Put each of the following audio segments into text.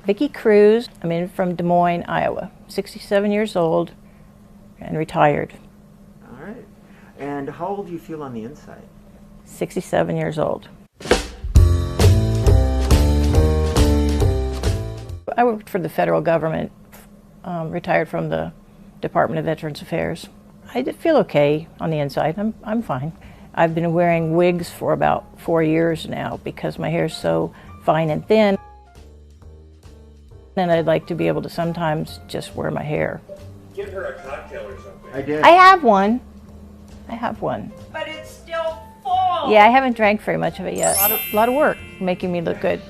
Vicki Cruz. I'm in from Des Moines, Iowa. 67 years old and retired. All right. And how old do you feel on the inside? 67 years old. I worked for the federal government, retired from the Department of Veterans Affairs. I feel okay on the inside. I'm fine. I've been wearing wigs for about 4 years now because my hair is so fine and thin. And I'd like to be able to sometimes just wear my hair. Give her a cocktail or something. I did. I have one. But it's still full. Yeah, I haven't drank very much of it yet. A lot of work making me look good.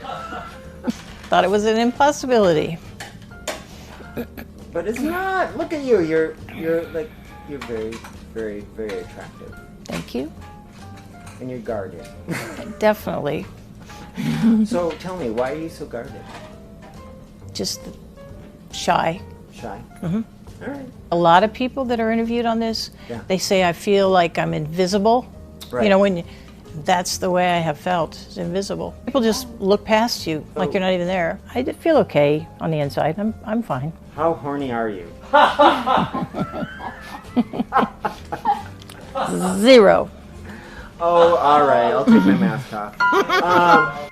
Thought it was an impossibility. But it's not. Look at you. You're very, very, very attractive. Thank you. And you're guarded. Definitely. So tell me, why are you so guarded? Just shy. Shy? Mm-hmm. All right. A lot of people that are interviewed on this, Yeah. they say I feel like I'm invisible. Right. You know, that's the way I have felt, it's invisible. People just look past you like you're not even there. I feel okay on the inside. I'm fine. How horny are you? 0. Oh, all right. I'll take my mask off.